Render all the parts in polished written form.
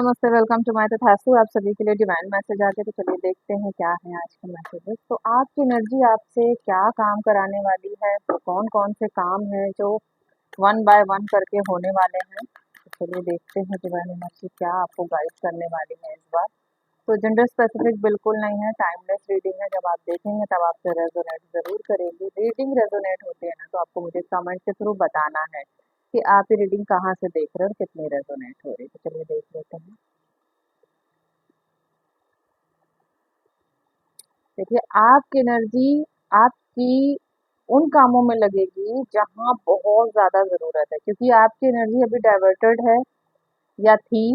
नमस्ते, welcome to my तथास्तु। आप सभी के लिए डिवाइन मैसेज आके तो चलिए देखते हैं क्या है आज के मैसेजेस। तो आपकी एनर्जी आपसे क्या काम कराने वाली है, कौन कौन से काम हैं जो वन बाय वन करके होने वाले हैं। तो चलिए देखते हैं डिवाइन एनर्जी क्या आपको गाइड करने वाली है इस बार। तो जेंडर स्पेसिफिक बिल्कुल नहीं है, टाइमलेस रीडिंग है। जब आप देखेंगे तब आपसे रेजोनेट जरूर करेगी। रीडिंग रेजोनेट होती है ना, तो आपको मुझे कमेंट के थ्रू बताना है कि आप ये रीडिंग कहाँ से देख रहे हो और कितनी रेजोनेट हो रही है। तो चलिए देख लेते हैं। देखिए, आपकी एनर्जी आपकी उन कामों में लगेगी जहाँ बहुत ज़्यादा ज़रूरत है, क्योंकि आपकी एनर्जी अभी डाइवर्टेड है या थी,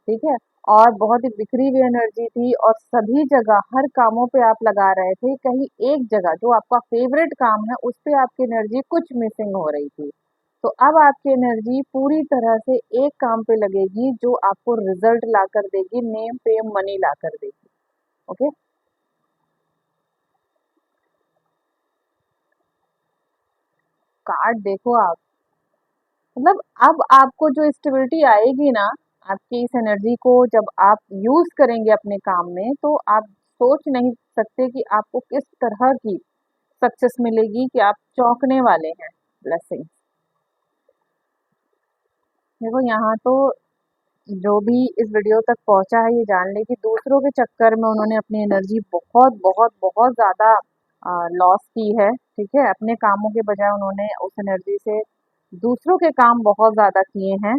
ठीक है। और बहुत ही बिखरी हुई एनर्जी थी और सभी जगह हर कामों पे आप लगा रहे थे। कहीं एक जगह जो आपका फेवरेट काम है उस पे आपकी एनर्जी कुछ मिसिंग हो रही थी। तो अब आपकी एनर्जी पूरी तरह से एक काम पे लगेगी जो आपको रिजल्ट ला कर देगी, नेम फेम मनी ला कर देगी। ओके। कार्ड देखो आप, मतलब अब आपको जो स्टेबिलिटी आएगी ना, आपकी इस एनर्जी को जब आप यूज करेंगे अपने काम में, तो आप सोच नहीं सकते कि आपको किस तरह की सक्सेस मिलेगी कि आप चौंकने वाले हैं। ब्लेसिंग देखो यहाँ तो जो भी इस वीडियो तक पहुंचा है ये जान ले कि दूसरों के चक्कर में उन्होंने अपनी एनर्जी बहुत बहुत बहुत ज्यादा लॉस की है। ठीक है, अपने कामों के बजाय उन्होंने उस एनर्जी से दूसरों के काम बहुत ज्यादा किए हैं।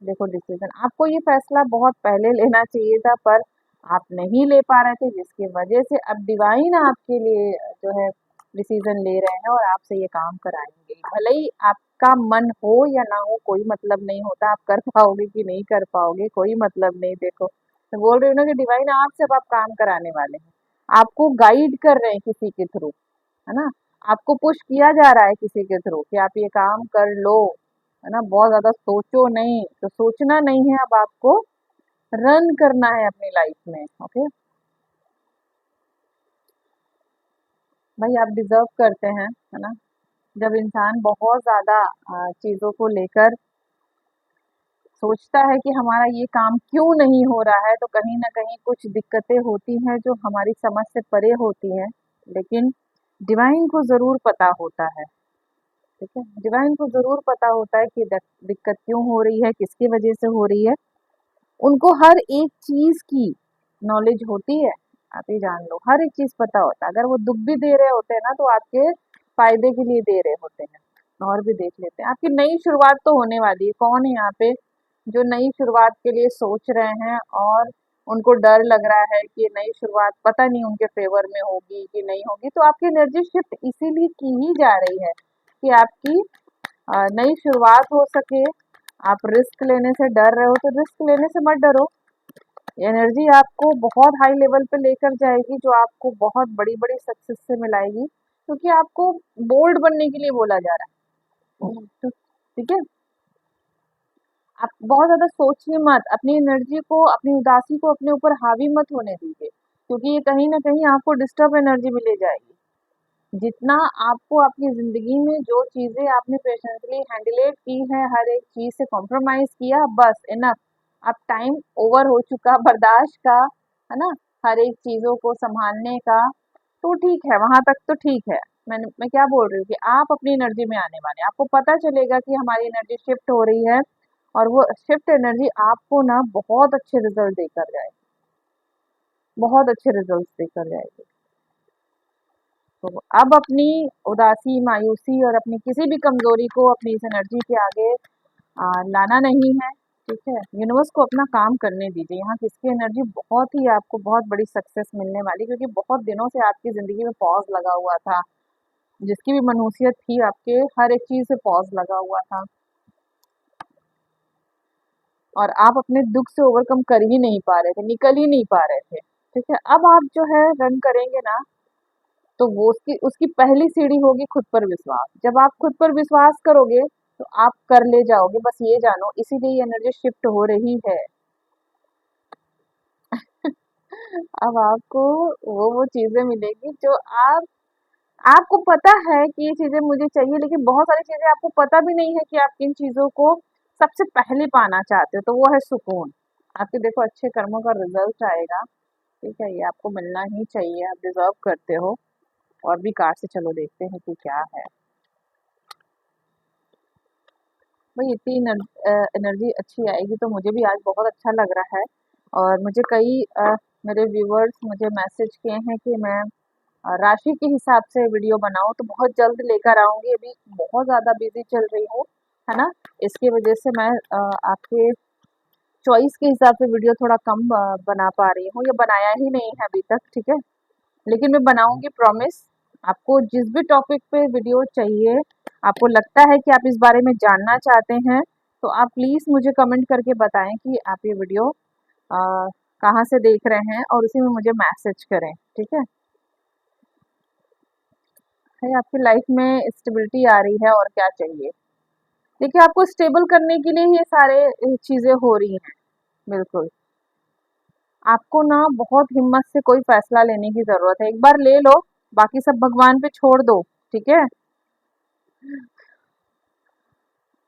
देखो, डिसीजन आपको ये फैसला बहुत पहले लेना चाहिए था, पर आप नहीं ले पा रहे थे, जिसकी वजह से अब डिवाइन आपके लिए जो है डिसीजन ले रहे हैं और आपसे ये काम कराएंगे। भले ही आपका मन हो या ना हो, कोई मतलब नहीं होता। आप कर पाओगे कि नहीं कर पाओगे कोई मतलब नहीं। देखो, मैं बोल रही हूँ ना कि डिवाइन आपसे अब आप काम कराने वाले हैं, आपको गाइड कर रहे हैं किसी के थ्रू, है ना। आपको पुश किया जा रहा है किसी के थ्रू कि आप ये काम कर लो, है ना। बहुत ज्यादा सोचो नहीं, तो सोचना नहीं है, अब आपको रन करना है अपनी लाइफ में। ओके भाई, आप डिजर्व करते हैं, है ना। जब इंसान बहुत ज्यादा चीजों को लेकर सोचता है कि हमारा ये काम क्यों नहीं हो रहा है, तो कहीं ना कहीं कुछ दिक्कतें होती हैं जो हमारी समझ से परे होती हैं। लेकिन डिवाइन को जरूर पता होता है, ठीक है। डिवाइन को जरूर पता होता है कि दिक्कत क्यों हो रही है, किसकी वजह से हो रही है। उनको हर एक चीज की नॉलेज होती है। आप ये जान लो, हर एक चीज पता होता है। अगर वो दुख भी दे रहे होते हैं ना, तो आपके फायदे के लिए दे रहे होते हैं। और भी देख लेते हैं। आपकी नई शुरुआत तो होने वाली है। कौन है यहाँ पे जो नई शुरुआत के लिए सोच रहे हैं और उनको डर लग रहा है कि ये नई शुरुआत पता नहीं उनके फेवर में होगी कि नहीं होगी। तो आपकी एनर्जी शिफ्ट इसीलिए की ही जा रही है कि आपकी नई शुरुआत हो सके। आप रिस्क लेने से डर रहे हो, तो रिस्क लेने से मत डरो। एनर्जी आपको बहुत हाई लेवल पे लेकर जाएगी, जो आपको बहुत बड़ी बड़ी सक्सेस से मिलाएगी, क्योंकि आपको बोल्ड बनने के लिए बोला जा रहा है। तो ठीक है, आप बहुत ज्यादा सोचिए मत। अपनी एनर्जी को, अपनी उदासी को अपने ऊपर हावी मत होने दीजिए, क्योंकि ये कहीं ना कहीं आपको डिस्टर्ब एनर्जी में ले जाएगी। जितना आपको अपनी जिंदगी में जो चीजें आपने पेशेंटली हैंडलेट की है, हर एक चीज से कॉम्प्रोमाइज किया, बस इनफ। अब टाइम ओवर हो चुका बर्दाश्त का, है ना, हर एक चीजों को संभालने का। तो ठीक है, वहां तक तो ठीक है। मैं क्या बोल रही हूँ कि आप अपनी एनर्जी में आने वाले हैं। आपको पता चलेगा कि हमारी एनर्जी शिफ्ट हो रही है, और वो शिफ्ट एनर्जी आपको ना बहुत अच्छे रिजल्ट देकर जाएगी, बहुत अच्छे रिजल्ट देकर जाएगी। तो अब अपनी उदासी, मायूसी और अपनी किसी भी कमजोरी को अपनी इस एनर्जी के आगे लाना नहीं है, ठीक है। यूनिवर्स को अपना काम करने दीजिए। यहाँ किसकी एनर्जी बहुत ही आपको बहुत बड़ी सक्सेस मिलने वाली, क्योंकि बहुत दिनों से आपकी जिंदगी में पॉज लगा हुआ था। जिसकी भी मनुष्यत थी, आपके हर एक चीज से पॉज लगा हुआ था, और आप अपने दुख से ओवरकम कर ही नहीं पा रहे थे, निकल ही नहीं पा रहे थे, ठीक है। अब आप जो है रन करेंगे ना, तो वो उसकी उसकी पहली सीढ़ी होगी खुद पर विश्वास। जब आप खुद पर विश्वास करोगे तो आप कर ले जाओगे, बस ये जानो। इसीलिए ये एनर्जी शिफ्ट हो रही है। अब आपको वो चीजें मिलेगी जो आप आपको पता है कि ये चीजें मुझे चाहिए, लेकिन बहुत सारी चीजें आपको पता भी नहीं है कि आप किन चीजों को सबसे पहले पाना चाहते हो। तो वो है सुकून। आपके देखो अच्छे कर्मों का रिजल्ट आएगा। ठीक है, ये आपको मिलना ही चाहिए, आप डिजर्व करते हो। और भी कार्ड से चलो देखते हैं कि क्या है। भाई इतनी एनर्जी अच्छी आएगी तो मुझे भी आज बहुत अच्छा लग रहा है। और मुझे कई मेरे व्यूअर्स मुझे मैसेज किए हैं कि मैं राशि के हिसाब से वीडियो बनाऊं, तो बहुत जल्द लेकर आऊंगी। अभी बहुत ज़्यादा बिजी चल रही हूँ, है ना। इसकी वजह से मैं आपके चॉइस के हिसाब से वीडियो थोड़ा कम बना पा रही हूँ, या बनाया ही नहीं है अभी तक। ठीक है, लेकिन मैं बनाऊंगी, प्रॉमिस। आपको जिस भी टॉपिक पे वीडियो चाहिए, आपको लगता है कि आप इस बारे में जानना चाहते हैं, तो आप प्लीज़ मुझे कमेंट करके बताएं कि आप ये वीडियो कहाँ से देख रहे हैं, और उसी में मुझे मैसेज करें। ठीक है, भाई आपकी लाइफ में स्टेबिलिटी आ रही है, और क्या चाहिए। देखिए, आपको स्टेबल करने के लिए ये सारे चीज़ें हो रही हैं। बिल्कुल, आपको ना बहुत हिम्मत से कोई फैसला लेने की ज़रूरत है। एक बार ले लो, बाकी सब भगवान पे छोड़ दो। ठीक है,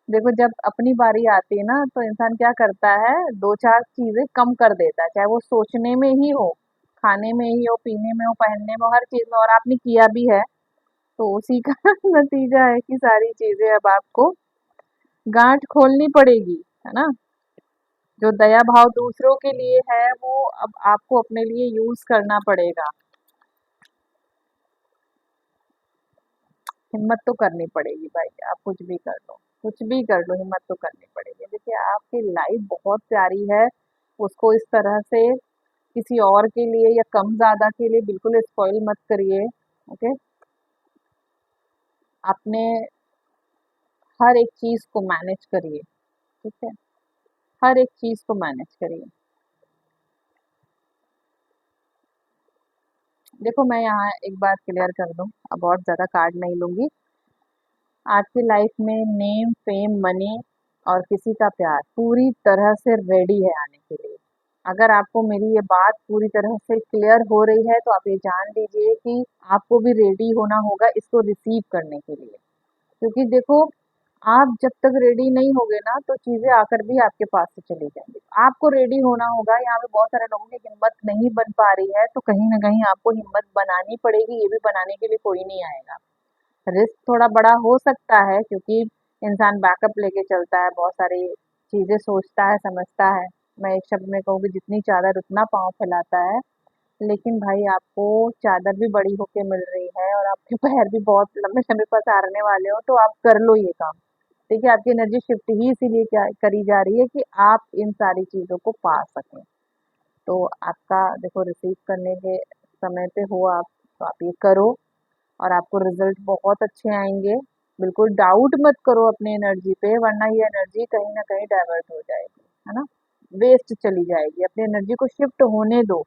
देखो जब अपनी बारी आती है ना, तो इंसान क्या करता है, दो चार चीजें कम कर देता है, चाहे वो सोचने में ही हो, खाने में ही हो, पीने में हो, पहनने में हो, हर चीज में। और आपने किया भी है, तो उसी का नतीजा है कि सारी चीजें अब आपको गांठ खोलनी पड़ेगी, है ना। जो दया भाव दूसरों के लिए है, वो अब आपको अपने लिए यूज करना पड़ेगा। हिम्मत तो करनी पड़ेगी भाई, आप कुछ भी कर लो, कुछ भी कर लो, हिम्मत तो करनी पड़ेगी। देखिए, आपकी लाइफ बहुत प्यारी है, उसको इस तरह से किसी और के लिए या कम ज्यादा के लिए बिल्कुल स्पॉइल मत करिए। ओके, अपने हर एक चीज को मैनेज करिए। ठीक है, हर एक चीज को मैनेज करिए। देखो, मैं यहाँ एक बात क्लियर कर दूं, अब और ज्यादा कार्ड नहीं लूंगी। आपकी लाइफ में नेम, फेम, मनी और किसी का प्यार पूरी तरह से रेडी है आने के लिए। अगर आपको मेरी ये बात पूरी तरह से क्लियर हो रही है, तो आप ये जान लीजिए कि आपको भी रेडी होना होगा इसको रिसीव करने के लिए। क्योंकि देखो, आप जब तक रेडी नहीं होगे ना, तो चीजें आकर भी आपके पास से चली जाएंगी। आपको रेडी होना होगा। यहाँ पे बहुत सारे लोगों की हिम्मत नहीं बन पा रही है, तो कहीं ना कहीं आपको हिम्मत बनानी पड़ेगी। ये भी बनाने के लिए कोई नहीं आएगा। रिस्क थोड़ा बड़ा हो सकता है, क्योंकि इंसान बैकअप लेके चलता है, बहुत सारी चीजें सोचता है, समझता है। मैं एक शब्द में कहूँगी, जितनी चादर उतना पाँव फैलाता है। लेकिन भाई, आपको चादर भी बड़ी होके मिल रही है, और आपके पैर भी बहुत लंबे लंबे पसारने वाले हो, तो आप कर लो ये काम। देखिए, आपकी एनर्जी शिफ्ट ही इसीलिए क्या करी जा रही है कि आप इन सारी चीजों को पा सकें। तो आपका देखो, रिसीव करने के समय पे हो आप, तो आप ये करो, और आपको रिजल्ट बहुत अच्छे आएंगे। बिल्कुल डाउट मत करो अपनी एनर्जी पे, वरना ये एनर्जी कहीं ना कहीं डाइवर्ट हो जाएगी, है ना, वेस्ट चली जाएगी। अपनी एनर्जी को शिफ्ट होने दो,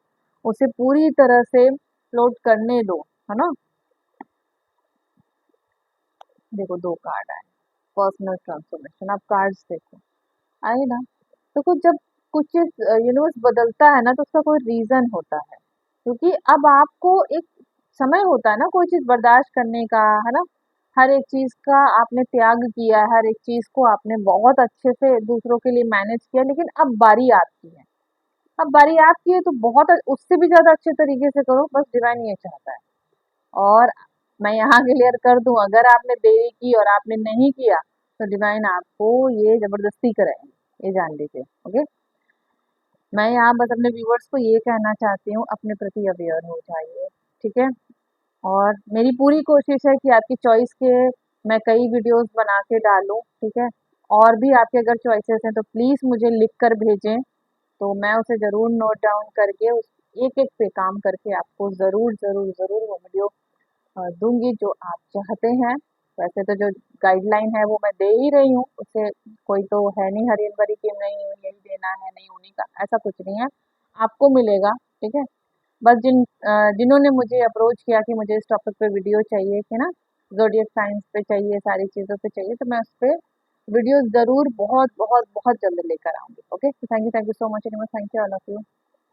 उसे पूरी तरह से फ्लोट करने दो, है ना। देखो, दो कार्ड आए, पर्सनल ट्रांसफॉर्मेशन। आप कार्ड्स देखो, आए ना। देखो, जब कुछ चीज यूनिवर्स बदलता है ना, तो उसका कोई रीजन होता है। क्योंकि अब आपको एक समय होता है ना कोई चीज बर्दाश्त करने का, है ना। हर एक चीज का आपने त्याग किया, हर एक चीज को आपने बहुत अच्छे से दूसरों के लिए मैनेज किया, लेकिन अब बारी आपकी है। अब बारी आपकी है, तो बहुत उससे भी ज्यादा अच्छे तरीके से करो, बस डिवाइन ये चाहता है। और मैं यहाँ क्लियर कर दूं, अगर आपने देरी की और आपने नहीं किया, तो डिवाइन आपको ये जबरदस्ती कराएंगे, ये जान लीजिए। ओके, मैं यहाँ बस अपने व्यूवर्स को ये कहना चाहती हूँ, अपने प्रति अवेयर हो जाइए। ठीक है, और मेरी पूरी कोशिश है कि आपकी चॉइस के मैं कई वीडियोस बना के डालूं। ठीक है, और भी आपके अगर चॉइसेस हैं, तो प्लीज़ मुझे लिख कर भेजें, तो मैं उसे ज़रूर नोट डाउन करके उस एक एक पे काम करके आपको ज़रूर ज़रूर ज़रूर वो वीडियो दूंगी जो आप चाहते हैं। वैसे तो जो गाइडलाइन है वो मैं दे ही रही हूँ, उससे कोई तो है नहीं हरी भरी कि नहीं यही देना है, नहीं उन्हीं का, ऐसा कुछ नहीं है, आपको मिलेगा। ठीक है, बस जिन्होंने मुझे अप्रोच किया कि मुझे इस टॉपिक पे वीडियो चाहिए कि ना, ज़ोडिएक साइंस पे चाहिए, सारी चीज़ों पे चाहिए, तो मैं उस पे वीडियो ज़रूर बहुत बहुत बहुत जल्द लेकर आऊँगी। Okay, thank you so much, thank you all of you.